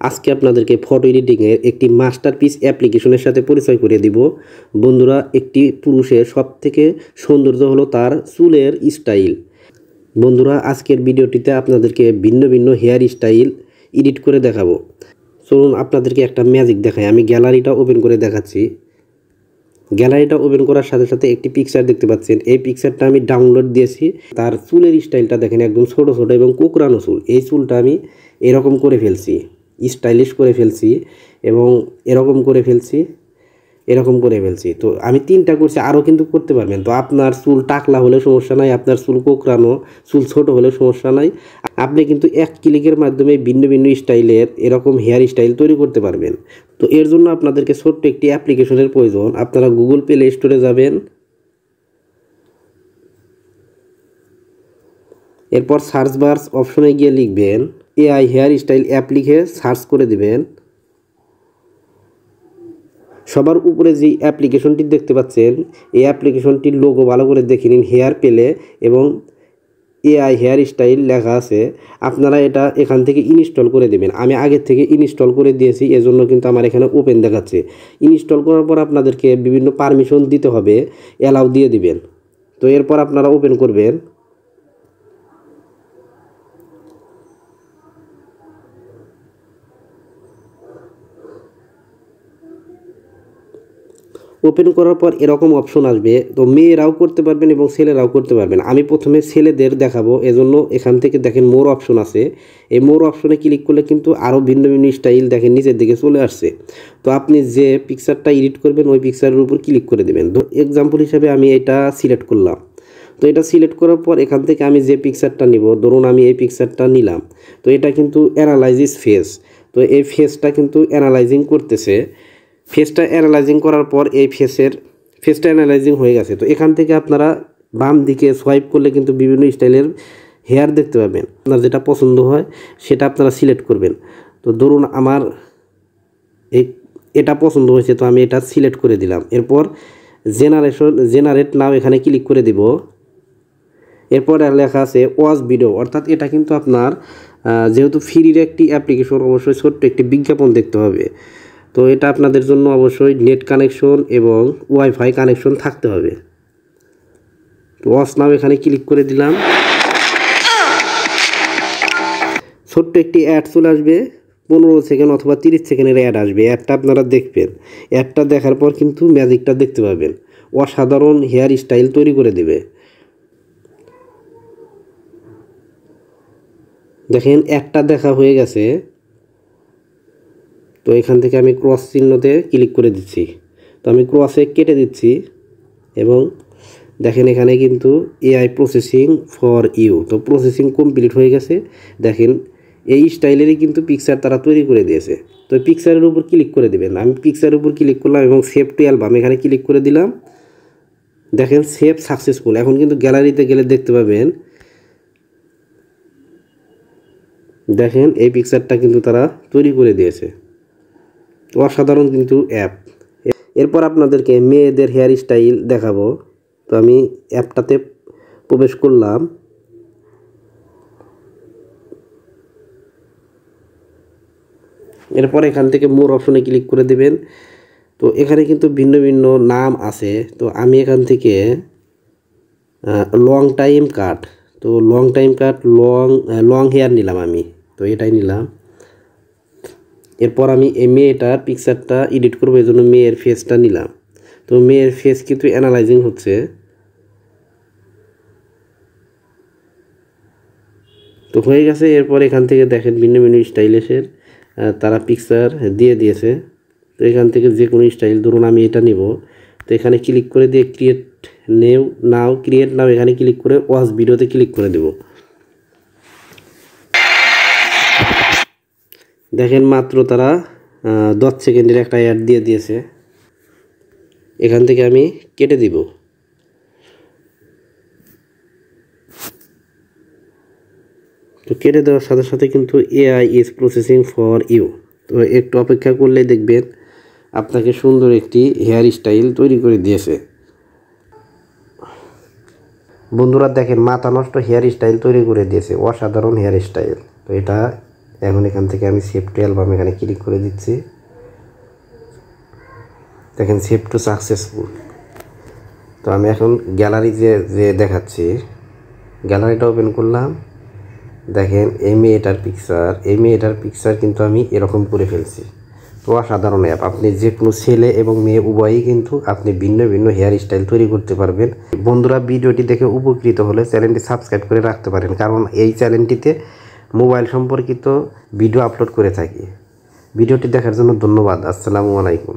আজকে আপনাদেরকে ফটো এডিটিংয়ের একটি মাস্টারপিস অ্যাপ্লিকেশনের সাথে পরিচয় করিয়ে দিব। বন্ধুরা, একটি পুরুষের সবথেকে সৌন্দর্য হলো তার চুলের স্টাইল। বন্ধুরা, আজকের ভিডিওটিতে আপনাদেরকে ভিন্ন ভিন্ন হেয়ার স্টাইল এডিট করে দেখাবো। চলুন আপনাদেরকে একটা ম্যাজিক দেখাই। আমি গ্যালারিটা ওপেন করে দেখাচ্ছি। গ্যালারিটা ওপেন করার সাথে সাথে একটি পিকচার দেখতে পাচ্ছেন। এই পিকচারটা আমি ডাউনলোড দিয়েছি। তার চুলের স্টাইলটা দেখেন, একদম ছোট ছোট এবং কোঁকড়ানো চুল। এই চুলটা আমি এরকম করে ফেলছি, স্টাইলিশ করে ফেলছি এবং এরকম করে ফেলছি, এরকম করে ফেলছি। তো আমি তিনটা করছি, আরও কিন্তু করতে পারবেন। তো আপনার চুল টাকলা হলে সমস্যা নাই, আপনার চুল কোঁকড়ানো, চুল ছোট হলে সমস্যা নাই। আপনি কিন্তু এক ক্লিকের মাধ্যমে ভিন্ন ভিন্ন স্টাইলের এরকম হেয়ার স্টাইল তৈরি করতে পারবেন। তো এর জন্য আপনাদেরকে ছোট্ট একটি অ্যাপ্লিকেশনের প্রয়োজন। আপনারা গুগল প্লে স্টোরে যাবেন, এরপর সার্চ বার অপশনে গিয়ে লিখবেন এআই হেয়ার স্টাইল অ্যাপ, লিখে সার্চ করে দিবেন। সবার উপরে যে অ্যাপ্লিকেশনটি দেখতে পাচ্ছেন, এই অ্যাপ্লিকেশনটির লোগো ভালো করে দেখে নিন। হেয়ার পেলে এবং এআই হেয়ার স্টাইল লেখা আছে। আপনারা এটা এখান থেকে ইনস্টল করে দেবেন। আমি আগের থেকে ইনস্টল করে দিয়েছি, এজন্য কিন্তু আমার এখানে ওপেন দেখাচ্ছে। ইনস্টল করার পর আপনাদেরকে বিভিন্ন পারমিশন দিতে হবে, অ্যালাউ দিয়ে দিবেন। তো এরপর আপনারা ওপেন করবেন। ওপেন করার পর এরকম অপশন আসবে। তো মেয়েরাও করতে পারবেন এবং ছেলেরাও করতে পারবেন। আমি প্রথমে ছেলেদের দেখাবো, এজন্য এখান থেকে দেখেন মোর অপশন আছে। এই মোর অপশনে ক্লিক করলে কিন্তু আরও ভিন্ন ভিন্ন স্টাইল দেখেন নিচের দিকে চলে আসছে। তো আপনি যে পিকচারটা এডিট করবেন ওই পিকচারের উপর ক্লিক করে দেবেন। তো এক্সাম্পল হিসাবে আমি এটা সিলেক্ট করলাম। তো এটা সিলেক্ট করার পর এখান থেকে আমি যে পিকচারটা নিব, ধরুন আমি এই পিকচারটা নিলাম। তো এটা কিন্তু অ্যানালাইজিস ফেস। তো এই ফেসটা কিন্তু অ্যানালাইজিং করতেছে। ফেসটা অ্যানালাইজিং করার পর এই ফেসটা অ্যানালাইজিং হয়ে গেছে। তো এখান থেকে আপনারা বাম দিকে সোয়াইপ করলে কিন্তু বিভিন্ন স্টাইলের হেয়ার দেখতে পাবেন। আপনার যেটা পছন্দ হয় সেটা আপনারা সিলেক্ট করবেন। তো ধরুন আমার এটা পছন্দ হয়েছে, তো আমি এটা সিলেক্ট করে দিলাম। এরপর জেনারেট নাও এখানে ক্লিক করে দিব। এরপর লেখা আছে ওয়াচ ভিডিও, অর্থাৎ এটা কিন্তু আপনার যেহেতু ফ্রির একটি অ্যাপ্লিকেশন, অবশ্যই ছোট্ট একটি বিজ্ঞাপন দেখতে হবে। তো এটা আপনাদের জন্য অবশ্যই নেট কানেকশন এবং ওয়াইফাই কানেকশন থাকতে হবে। তো ওয়াচ নাও এখানে ক্লিক করে দিলাম। ছোট্ট একটি অ্যাড চলে আসবে, 15 সেকেন্ড অথবা 30 সেকেন্ডের অ্যাড আসবে। অ্যাডটা আপনারা দেখবেন। অ্যাডটা দেখার পর কিন্তু ম্যাজিকটা দেখতে পাবেন। অসাধারণ হেয়ার স্টাইল তৈরি করে দেবে। দেখেন একটা দেখা হয়ে গেছে। তো এখান থেকে আমি ক্রস চিহ্নতে ক্লিক করে দিচ্ছি। তো আমি ক্রসে কেটে দিচ্ছি এবং দেখেন এখানে কিন্তু এআই প্রসেসিং ফর ইউ। তো প্রসেসিং কমপ্লিট হয়ে গেছে। দেখেন এই স্টাইলেরই কিন্তু পিকচার তারা তৈরি করে দিয়েছে। তো পিকচারের উপর ক্লিক করে দেবেন। আমি পিকচারের উপর ক্লিক করলাম এবং সেভ টু অ্যালবাম এখানে ক্লিক করে দিলাম। দেখেন সেভ সাকসেসফুল। এখন কিন্তু গ্যালারিতে গেলে দেখতে পাবেন, দেখেন এই পিকচারটা কিন্তু তারা তৈরি করে দিয়েছে। অসাধারণ কিন্তু অ্যাপ। এরপর আপনাদেরকে মেয়েদের হেয়ার স্টাইল দেখাবো। তো আমি অ্যাপটাতে প্রবেশ করলাম। এরপর এখান থেকে মোর অপশনে ক্লিক করে দেবেন। তো এখানে কিন্তু ভিন্ন ভিন্ন নাম আছে। তো আমি এখান থেকে লং টাইম কাট, তো লং টাইম কাট, লং হেয়ার নিলাম আমি। তো এটাই নিলাম। এরপর আমি এই মেয়েটার পিকচারটা এডিট করবো, এই জন্য মেয়ের ফেসটা নিলাম। তো মেয়ের ফেস কিন্তু অ্যানালাইজিং হচ্ছে। তো হয়ে গেছে। এরপর এখান থেকে দেখেন ভিন্ন ভিন্ন স্টাইলের তারা পিকচার দিয়ে দিয়েছে। তো এখান থেকে যে কোনো স্টাইল, ধরুন আমি এটা নিব। তো এখানে ক্লিক করে দিয়ে ক্রিয়েট নাও এখানে ক্লিক করে ওয়াচ ভিডিওতে ক্লিক করে দেব। দেখেন মাত্র তারা 10 সেকেন্ডের একটা অ্যাড দিয়ে দিয়েছে। এখান থেকে আমি কেটে দিব। তো কেটে দেওয়ার সাথে সাথে কিন্তু AI is processing for you. তো একটু অপেক্ষা করলে দেখবেন আপনাকে সুন্দর একটি হেয়ার স্টাইল তৈরি করে দিয়েছে। বন্ধুরা দেখেন মাথা নষ্ট হেয়ার স্টাইল তৈরি করে দিয়েছে, অসাধারণ হেয়ার স্টাইল। তো এটা এখন এখান থেকে আমি সেভ টু অ্যালবাম এখানে ক্লিক করে দিচ্ছি। দেখেন সেভ টু সাকসেসফুল। তো আমি এখন গ্যালারি যে দেখাচ্ছি, গ্যালারিটা ওপেন করলাম। দেখেন এই মেয়েটার পিকচার কিন্তু আমি এরকম করে ফেলছি। তো অসাধারণ অ্যাপ। আপনি যে কোনো ছেলে এবং মেয়ে উভয়ই কিন্তু আপনি ভিন্ন ভিন্ন হেয়ার স্টাইল তৈরি করতে পারবেন। বন্ধুরা, ভিডিওটি দেখে উপকৃত হলে চ্যানেলটি সাবস্ক্রাইব করে রাখতে পারেন, কারণ এই চ্যানেলটিতে মোবাইল সম্পর্কিত ভিডিও আপলোড করে থাকি। ভিডিওটি দেখার জন্য ধন্যবাদ। আসসালামু আলাইকুম।